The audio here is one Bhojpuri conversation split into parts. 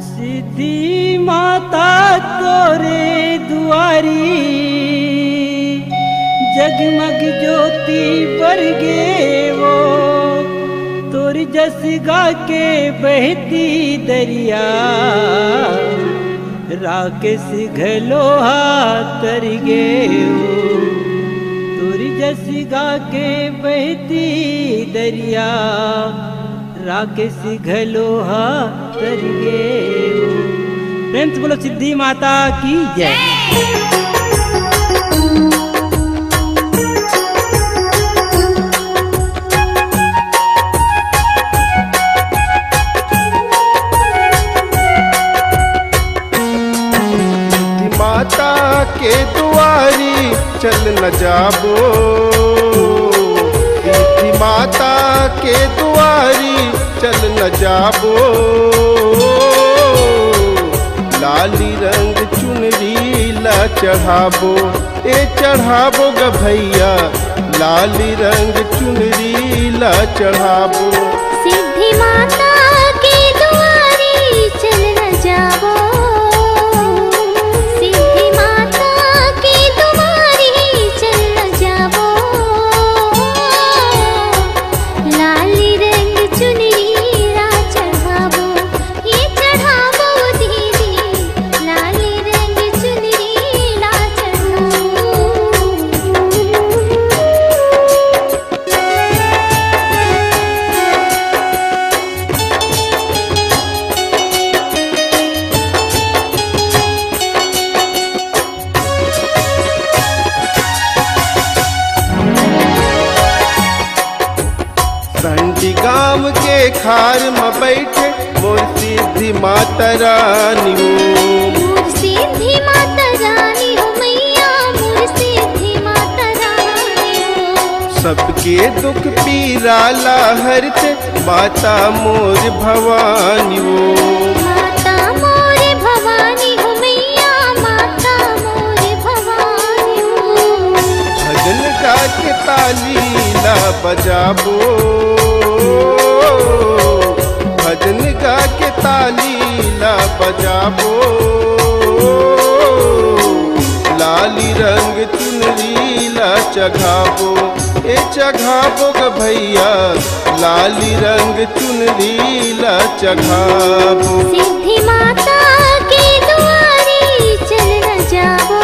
सिद्धि माता तोरे दुआरी जगमग ज्योति बरगे वो तोर जस गा के बहती दरिया राकेश घलोहा तरगे वो तोर जस गा के बहती दरिया राकेश घलोहा तरगे वो। प्रेम से बोलो सिद्धि माता की जय। माता के दुआरी चल न जाबो, सिद्धि माता के दुआरी चल न जाबो। लाली रंग चुनरी ला चढ़ाबो, ए चढ़ाबो ग भैया लाली रंग चुनरी ला चढ़ाबो। सिद्धि माता के दुआरी चल न जाबो, गाँव के खार में बैठे मोर सिद्धि माता रानी हो, मोर सिद्धि माता रानी हो मैया, मोर सिद्धि माता रानी हो। सबके दुख पीराला हरते माता मोर भवानी हो, माता मोर भवानी हो मैया, माता मोर भवानी हो। भजन गा के ताली ला बजाबो, भजन गा के ताली ला बजाबो। लाली रंग चुनरी ला चघाबो, ए चघाबो ग भैया लाली रंग चुनरी ला चघाबो। सिद्धि माता के दुआरी चल न जाबो,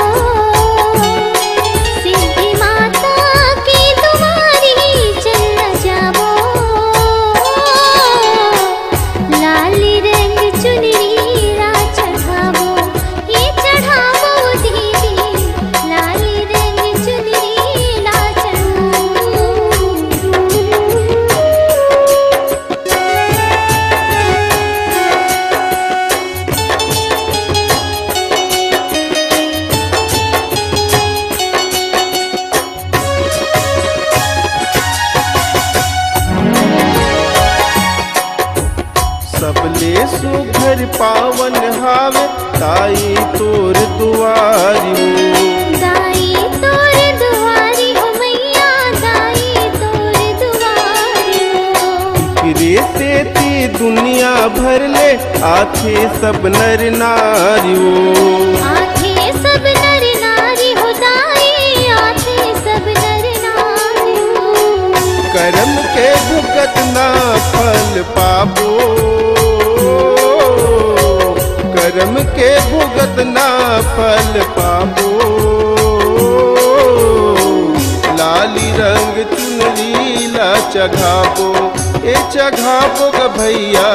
सिद्धि माता के दुआरी चल न जाबो। लाली रंग चुनरी ला चढ़ाबो, ये चढ़ाबो दीदी लाली रंग चुनरी ला चढ़ाबो। सबले सुघर पावन हावे ताई तोर दुआरी हो, दाई तोर दुआरी हो मैया, दाई तोर दुआरी हो। फिरे से ती दुनिया भर ले आथे सब नर नारी हो, आथे सब नर नारी हो दाई, आथे सब नर नारी हो। कर्म के भुगत ना फल पाबो, कर्म के भुगत ना फल पाबो। लाली रंग चुनरी ला चघाबो, ए चघाबो ग भैया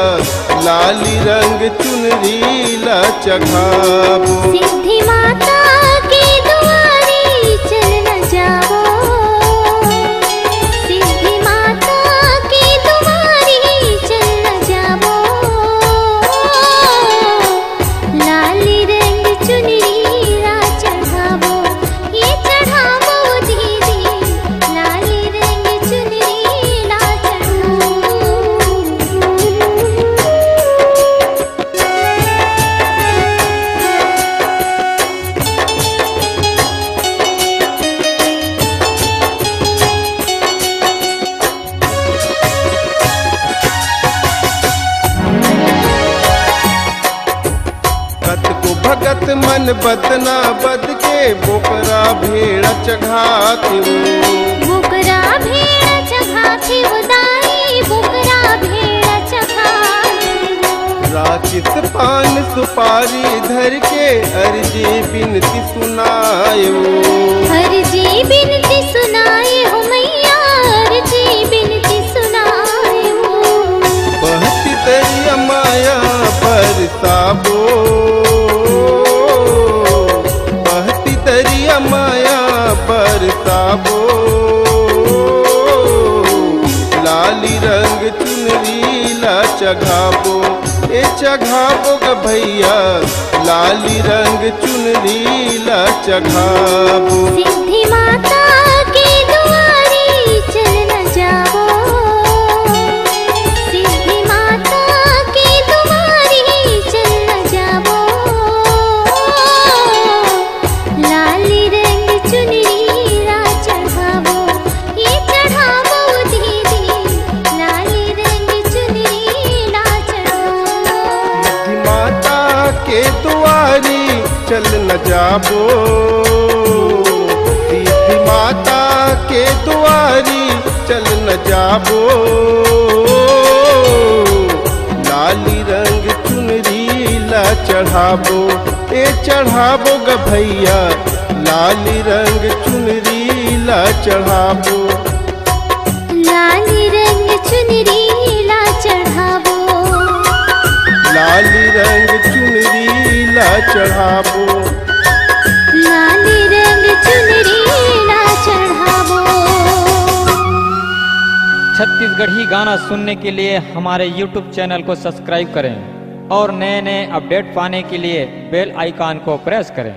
लाली रंग चुनरी ला चघाबो। सिद्धि माता के दुआरी चल न जाबो, सिद्धि माता के दुआरी चल न जाबो। लाली रंग चुनरी ला चढ़ाबो, ये चढ़ाबो दीदी लाली रंग चुनरी ला चढ़ाबो। भगत मन बदना बद के बोकरा भेड़ चघाते बुकरा भेड़ चघाते वो दाई बुकरा भेड़ चघाते वो। राचित पान सुपारी धर के अर्जी बिनती सुनायो अर्जी बिनती सुनाए हो मैया अर्जी बिनती सुनाए हो। बहती दरिया माया बरसाबो बहती दरिया माया बरसाबो लाली रंग चुनरी ला चघाबो ए चघाबो ग भैया लाली रंग चुनरी ला चघाबो। सिद्धि माता के दुआरी चल न जाओ सिद्धि माता के दुआरी चल न जाओ। लाली रंग चुनरी ला चढ़ावो ये चढ़ावो दीदी लाली रंग चुनरी ला चढ़ावो। सिद्धि माता के दुआरी चल न जाबो सिद्धि माता के दुआरी चल न जाबो लाली रंग चुनरी ला चढ़ाबो ए चढ़ाबो ग भैया लाली रंग चुनरी ला चढ़ाबो। लाली रंग चुनरी ला चढ़ावो लाली रंग चुनरी ला चढ़ाबो लाली रंग चुनरी ला चढ़ावो। छत्तीसगढ़ी गाना सुनने के लिए हमारे YouTube चैनल को सब्सक्राइब करें और नए नए अपडेट पाने के लिए बेल आइकॉन को प्रेस करें।